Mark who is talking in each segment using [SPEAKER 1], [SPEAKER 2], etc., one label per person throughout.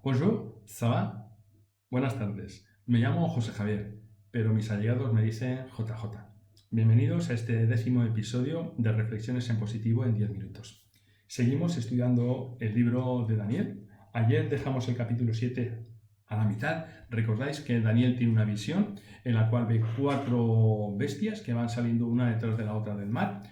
[SPEAKER 1] Bonjour, ça va? Buenas tardes. Me llamo José Javier, pero mis allegados me dicen JJ. Bienvenidos a este 10º episodio de Reflexiones en Positivo en 10 minutos. Seguimos estudiando el libro de Daniel. Ayer dejamos el capítulo 7 a la mitad. Recordáis que Daniel tiene una visión en la cual ve 4 bestias que van saliendo una detrás de la otra del mar.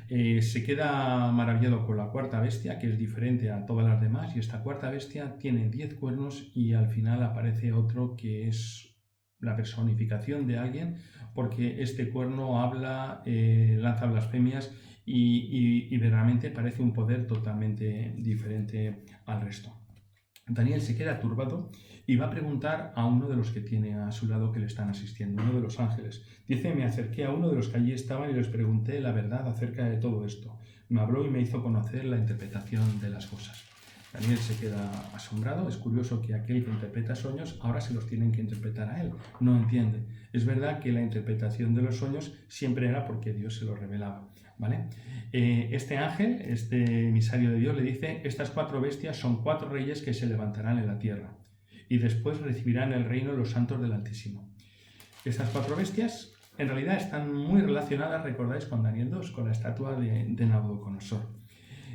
[SPEAKER 1] Se queda maravillado con la cuarta bestia, que es diferente a todas las demás, y esta cuarta bestia tiene 10 cuernos y al final aparece otro que es la personificación de alguien, porque este cuerno habla, lanza blasfemias y verdaderamente parece un poder totalmente diferente al resto. Daniel se queda turbado y va a preguntar a uno de los que tiene a su lado que le están asistiendo, uno de los ángeles. Dice, me acerqué a uno de los que allí estaban y les pregunté la verdad acerca de todo esto. Me habló y me hizo conocer la interpretación de las cosas. Daniel se queda asombrado. Es curioso que aquel que interpreta sueños ahora se los tienen que interpretar a él. No entiende. Es verdad que la interpretación de los sueños siempre era porque Dios se los revelaba, ¿vale? Este ángel, este emisario de Dios, le dice, estas 4 bestias son 4 reyes que se levantarán en la tierra y después recibirán el reino de los santos del Altísimo. Estas 4 bestias en realidad están muy relacionadas, recordáis, con Daniel 2, con la estatua de Nabucodonosor.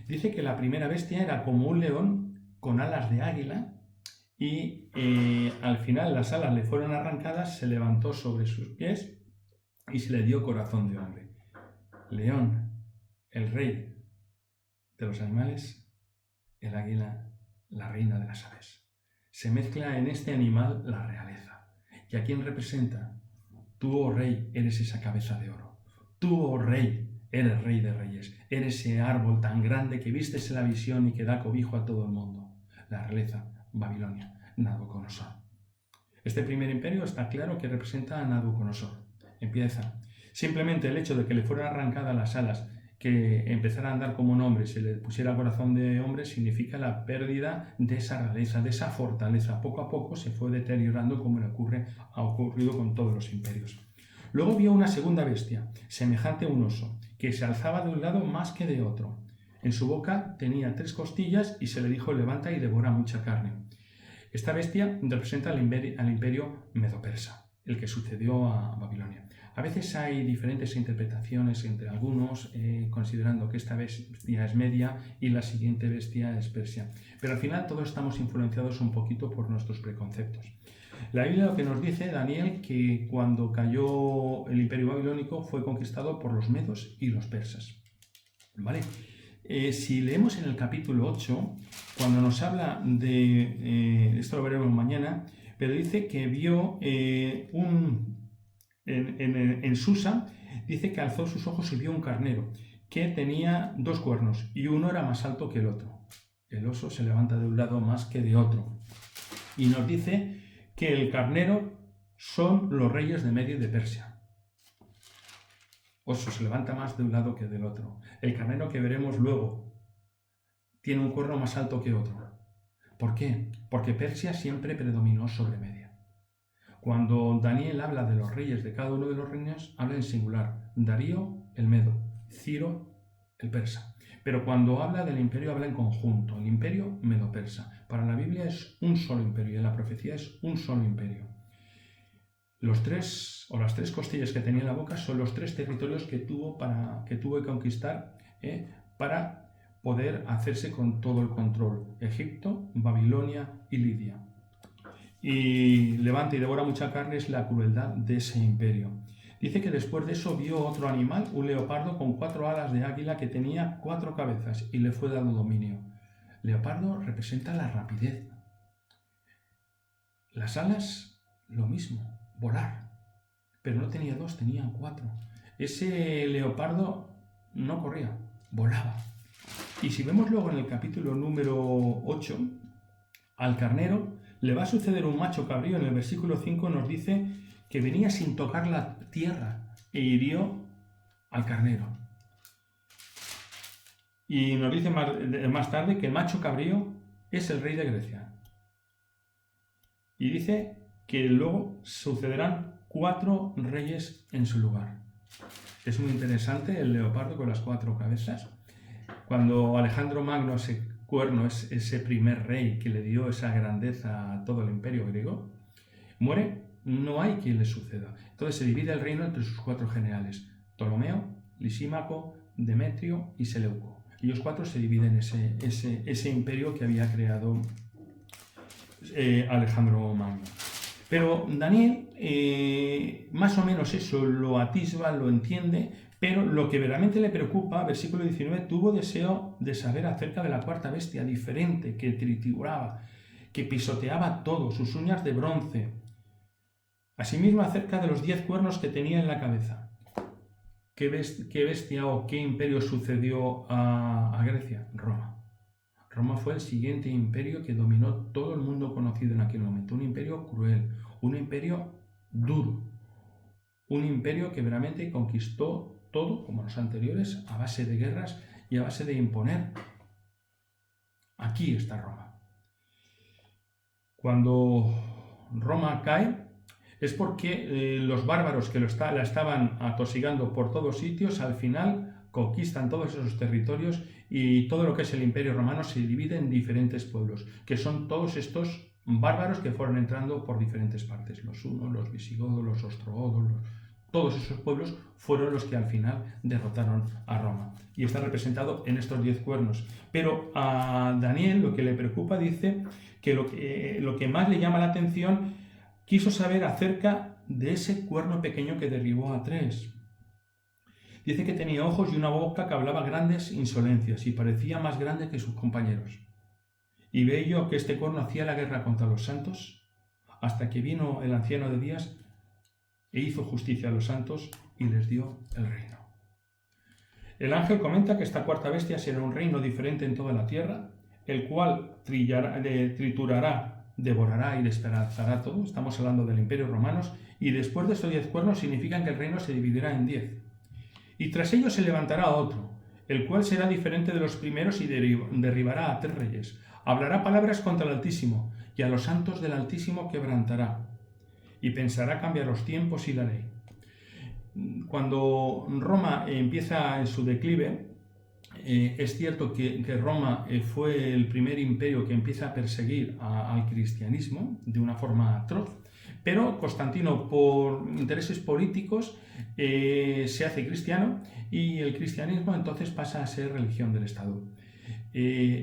[SPEAKER 1] Dice que la primera bestia era como un león con alas de águila y al final las alas le fueron arrancadas, se levantó sobre sus pies y se le dio corazón de hombre. León, el rey de los animales, el águila, la reina de las aves. Se mezcla en este animal la realeza. ¿Y a quién representa? Tú, oh rey, eres esa cabeza de oro. Tú, oh rey, eres rey de reyes. Eres ese árbol tan grande que vistes en la visión y que da cobijo a todo el mundo. La realeza, Babilonia, Nabucodonosor. Este primer imperio está claro que representa a Nabucodonosor. Empieza. Simplemente el hecho de que le fueran arrancadas las alas, que empezara a andar como un hombre, se le pusiera corazón de hombre, significa la pérdida de esa realeza, de esa fortaleza. Poco a poco se fue deteriorando como ha ocurrido con todos los imperios. Luego vio una segunda bestia, semejante a un oso, que se alzaba de un lado más que de otro. En su boca tenía 3 costillas y se le dijo, levanta y devora mucha carne. Esta bestia representa al imperio medo-persa, el que sucedió a Babilonia. A veces hay diferentes interpretaciones entre algunos, considerando que esta bestia es media y la siguiente bestia es persia. Pero al final todos estamos influenciados un poquito por nuestros preconceptos. La Biblia lo que nos dice, Daniel, que cuando cayó el imperio babilónico fue conquistado por los medos y los persas. ¿Vale? Si leemos en el capítulo 8, cuando nos habla de, esto lo veremos mañana, pero dice que vio en Susa, dice que alzó sus ojos y vio un carnero que tenía 2 cuernos y uno era más alto que el otro. El oso se levanta de un lado más que de otro. Y nos dice que el carnero son los reyes de Media y de Persia. Oso se levanta más de un lado que del otro. El carnero que veremos luego tiene un cuerno más alto que otro. ¿Por qué? Porque Persia siempre predominó sobre Media. Cuando Daniel habla de los reyes de cada uno de los reinos, habla en singular. Darío, el medo. Ciro, el persa. Pero cuando habla del imperio, habla en conjunto. El imperio medo-persa. Para la Biblia es un solo imperio y en la profecía es un solo imperio. Las 3 costillas que tenía en la boca son los 3 territorios que tuvo que conquistar para poder hacerse con todo el control. Egipto, Babilonia y Lidia. Y levanta y devora mucha carne es la crueldad de ese imperio. Dice que después de eso vio otro animal, un leopardo con 4 alas de águila que tenía 4 cabezas y le fue dado dominio. Leopardo representa la rapidez. Las alas, lo mismo, volar. Pero no tenía 2, tenía 4. Ese leopardo no corría, volaba. Y si vemos luego en el capítulo número 8, al carnero le va a suceder un macho cabrío. En el versículo 5 nos dice que venía sin tocar la tierra e hirió al carnero. Y nos dice más tarde que el macho cabrío es el rey de Grecia. Y dice que luego sucederán 4 reyes en su lugar. Es muy interesante el leopardo con las 4 cabezas. Cuando Alejandro Magno se cuerno, es ese primer rey que le dio esa grandeza a todo el imperio griego, muere, no hay quien le suceda. Entonces se divide el reino entre sus 4 generales, Ptolomeo, Lisímaco, Demetrio y Seleuco. Ellos 4 se dividen ese imperio que había creado Alejandro Magno. Pero Daniel más o menos eso lo atisba, lo entiende, pero lo que verdaderamente le preocupa, versículo 19, tuvo deseo de saber acerca de la cuarta bestia, diferente, que trituraba, que pisoteaba todo, sus uñas de bronce. Asimismo acerca de los 10 cuernos que tenía en la cabeza. ¿Qué bestia o qué imperio sucedió a Grecia? Roma. Roma fue el siguiente imperio que dominó todo el mundo conocido en aquel momento. Un imperio cruel, un imperio duro, un imperio que verdaderamente conquistó todo, como los anteriores, a base de guerras y a base de imponer. Aquí está Roma. Cuando Roma cae, es porque los bárbaros que la estaban atosigando por todos sitios, al final conquistan todos esos territorios y todo lo que es el Imperio Romano se divide en diferentes pueblos, que son todos estos bárbaros que fueron entrando por diferentes partes. Los hunos, los visigodos, los ostrogodos, todos esos pueblos fueron los que al final derrotaron a Roma. Y está representado en estos 10 cuernos. Pero a Daniel lo que le preocupa, dice que lo que más le llama la atención, quiso saber acerca de ese cuerno pequeño que derribó a 3. Dice que tenía ojos y una boca que hablaba grandes insolencias y parecía más grande que sus compañeros. Y veía que este cuerno hacía la guerra contra los santos, hasta que vino el anciano de días e hizo justicia a los santos y les dio el reino. El ángel comenta que esta cuarta bestia será un reino diferente en toda la tierra, el cual triturará, devorará y despedazará todo. Estamos hablando del Imperio Romano, y después de estos 10 cuernos significan que el reino se dividirá en 10. Y tras ello se levantará otro, el cual será diferente de los primeros y derribará a 3 reyes. Hablará palabras contra el Altísimo, y a los santos del Altísimo quebrantará, y pensará cambiar los tiempos y la ley. Cuando Roma empieza en su declive, es cierto que Roma fue el primer imperio que empieza a perseguir al cristianismo de una forma atroz, pero Constantino, por intereses políticos, se hace cristiano y el cristianismo entonces pasa a ser religión del Estado.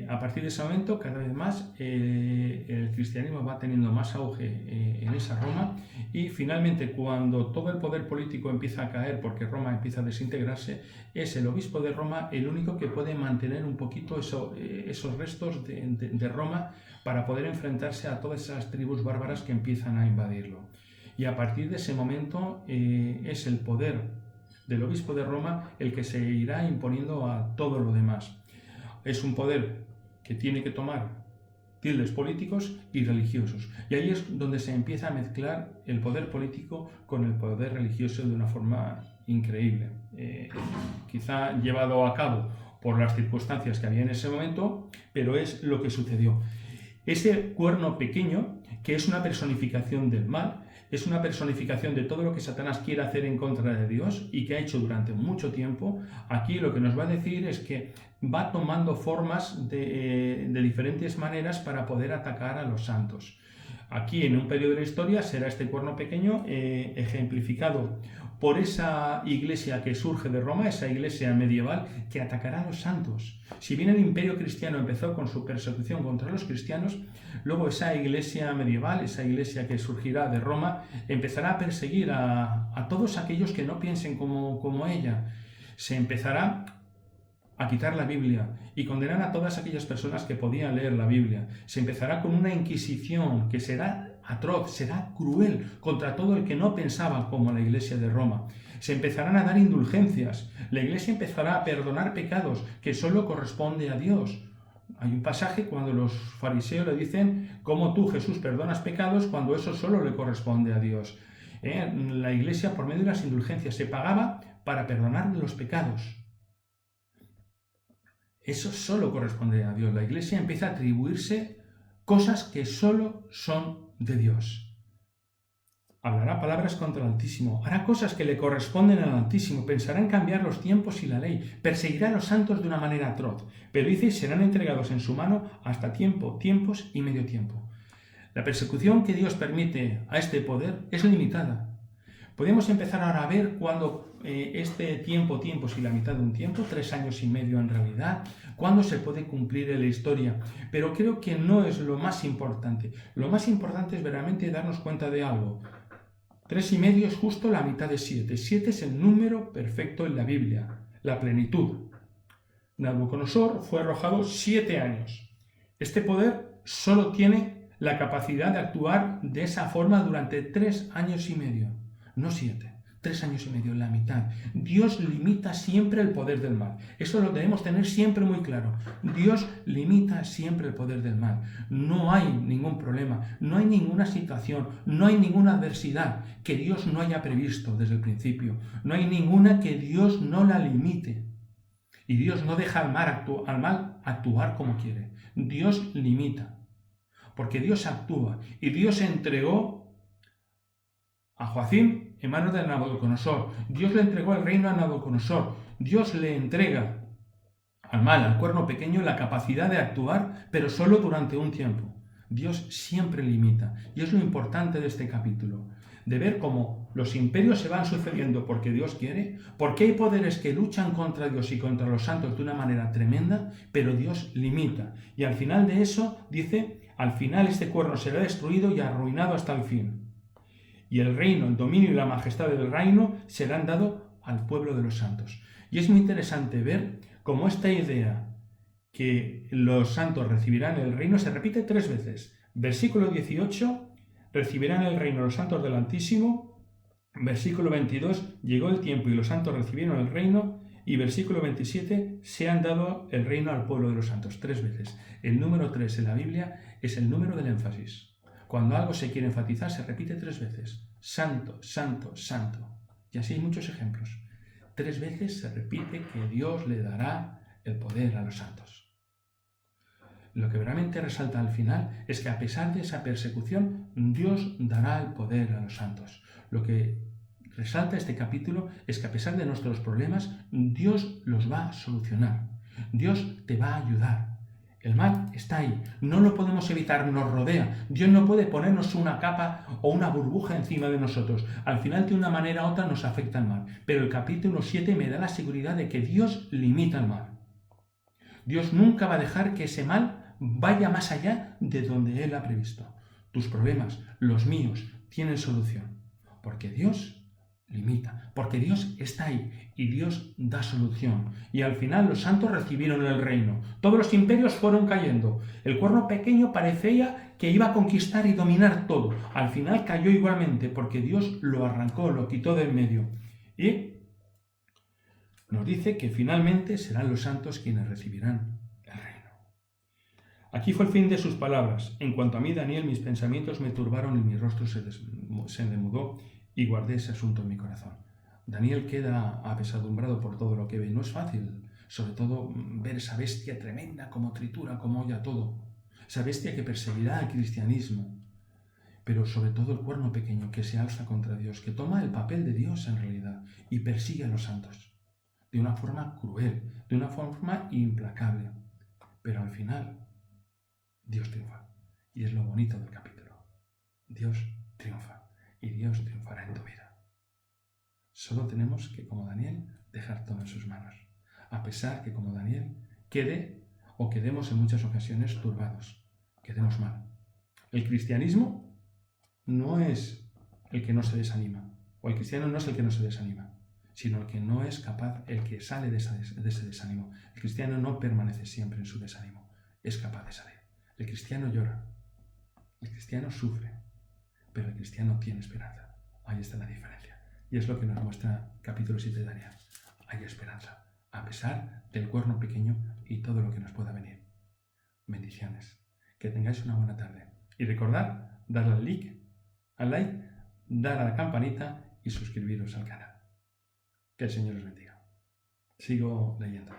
[SPEAKER 1] A partir de ese momento, cada vez más, el cristianismo va teniendo más auge en esa Roma, y finalmente, cuando todo el poder político empieza a caer porque Roma empieza a desintegrarse, es el obispo de Roma el único que puede mantener un poquito esos restos de Roma para poder enfrentarse a todas esas tribus bárbaras que empiezan a invadirlo. Y a partir de ese momento es el poder del obispo de Roma el que se irá imponiendo a todo lo demás. Es un poder que tiene que tomar tildes políticos y religiosos. Y ahí es donde se empieza a mezclar el poder político con el poder religioso de una forma increíble. Quizá llevado a cabo por las circunstancias que había en ese momento, pero es lo que sucedió. Ese cuerno pequeño, que es una personificación del mal, es una personificación de todo lo que Satanás quiere hacer en contra de Dios y que ha hecho durante mucho tiempo, aquí lo que nos va a decir es que va tomando formas de diferentes maneras para poder atacar a los santos. Aquí, en un periodo de la historia, será este cuerno pequeño ejemplificado por esa iglesia que surge de Roma, esa iglesia medieval que atacará a los santos. Si bien el imperio cristiano empezó con su persecución contra los cristianos, luego esa iglesia medieval, esa iglesia que surgirá de Roma, empezará a perseguir a todos aquellos que no piensen como ella. Se empezará a quitar la Biblia y condenar a todas aquellas personas que podían leer la Biblia. Se empezará con una inquisición que será atroz, será cruel contra todo el que no pensaba como la iglesia de Roma. Se empezarán a dar indulgencias. La iglesia empezará a perdonar pecados que solo corresponde a Dios. Hay un pasaje cuando los fariseos le dicen: ¿cómo tú, Jesús, perdonas pecados cuando eso solo le corresponde a Dios? La iglesia, por medio de las indulgencias, se pagaba para perdonar los pecados. Eso solo corresponde a Dios. La iglesia empieza a atribuirse cosas que solo son de Dios. Hablará palabras contra el Altísimo, hará cosas que le corresponden al Altísimo, pensará en cambiar los tiempos y la ley, perseguirá a los santos de una manera atroz, pero dice, serán entregados en su mano hasta tiempos y medio tiempo. La persecución que Dios permite a este poder es limitada. Podemos empezar ahora a ver cuándo este tiempos y la mitad de un tiempo, 3 años y medio en realidad, cuándo se puede cumplir en la historia. Pero creo que no es lo más importante. Lo más importante es verdaderamente darnos cuenta de algo. 3 y medio es justo la mitad de 7. 7 es el número perfecto en la Biblia, la plenitud. Nabucodonosor fue arrojado 7 años. Este poder solo tiene la capacidad de actuar de esa forma durante 3 años y medio. No 7, 3 años y medio, la mitad. Dios limita siempre el poder del mal. Eso lo debemos tener siempre muy claro. Dios limita siempre el poder del mal. No hay ningún problema, no hay ninguna situación, no hay ninguna adversidad que Dios no haya previsto desde el principio. No hay ninguna que Dios no la limite. Y Dios no deja al mal actuar como quiere. Dios limita. Porque Dios actúa. Y Dios entregó a Joacim en manos de Nabucodonosor. Dios le entregó el reino a Nabucodonosor. Dios le entrega al mal, al cuerno pequeño, la capacidad de actuar, pero solo durante un tiempo. Dios siempre limita. Y es lo importante de este capítulo. De ver cómo los imperios se van sucediendo porque Dios quiere, porque hay poderes que luchan contra Dios y contra los santos de una manera tremenda, pero Dios limita. Y al final de eso dice, al final este cuerno será destruido y arruinado hasta el fin. Y el reino, el dominio y la majestad del reino serán dados al pueblo de los santos. Y es muy interesante ver cómo esta idea que los santos recibirán el reino se repite 3 veces. Versículo 18, recibirán el reino los santos del Altísimo. Versículo 22, llegó el tiempo y los santos recibieron el reino. Y versículo 27, se han dado el reino al pueblo de los santos. 3 veces. El número 3 en la Biblia es el número del énfasis. Cuando algo se quiere enfatizar, se repite 3 veces. Santo, santo, santo. Y así hay muchos ejemplos. 3 veces se repite que Dios le dará el poder a los santos. Lo que realmente resalta al final es que a pesar de esa persecución, Dios dará el poder a los santos. Lo que resalta este capítulo es que a pesar de nuestros problemas, Dios los va a solucionar. Dios te va a ayudar. El mal está ahí, no lo podemos evitar, nos rodea. Dios no puede ponernos una capa o una burbuja encima de nosotros. Al final, de una manera u otra, nos afecta el mal. Pero el capítulo 7 me da la seguridad de que Dios limita el mal. Dios nunca va a dejar que ese mal vaya más allá de donde Él ha previsto. Tus problemas, los míos, tienen solución. Porque Dios limita, porque Dios está ahí y Dios da solución. Y al final los santos recibieron el reino. Todos los imperios fueron cayendo. El cuerno pequeño parecía que iba a conquistar y dominar todo. Al final cayó igualmente porque Dios lo arrancó, lo quitó del medio. Y nos dice que finalmente serán los santos quienes recibirán el reino. Aquí fue el fin de sus palabras. En cuanto a mí, Daniel, mis pensamientos me turbaron y mi rostro se demudó y guardé ese asunto en mi corazón. Daniel queda apesadumbrado por todo lo que ve. No es fácil, sobre todo, ver esa bestia tremenda como tritura, como olla todo. Esa bestia que perseguirá al cristianismo. Pero sobre todo el cuerno pequeño que se alza contra Dios, que toma el papel de Dios en realidad y persigue a los santos. De una forma cruel, de una forma implacable. Pero al final, Dios triunfa. Y es lo bonito del capítulo. Dios triunfa. Y Dios triunfará en tu vida. Solo tenemos que, como Daniel, dejar todo en sus manos. A pesar que, como Daniel, quedemos en muchas ocasiones turbados. Quedemos mal. El cristianismo no es el que no se desanima. O el cristiano no es el que no se desanima, sino el que no es capaz, el que sale de ese desánimo. El cristiano no permanece siempre en su desánimo. Es capaz de salir. El cristiano llora. El cristiano sufre. Pero el cristiano tiene esperanza. Ahí está la diferencia. Y es lo que nos muestra capítulo 7 de Daniel. Hay esperanza, a pesar del cuerno pequeño y todo lo que nos pueda venir. Bendiciones. Que tengáis una buena tarde. Y recordad, darle al like, dar a la campanita y suscribiros al canal. Que el Señor os bendiga. Sigo leyendo.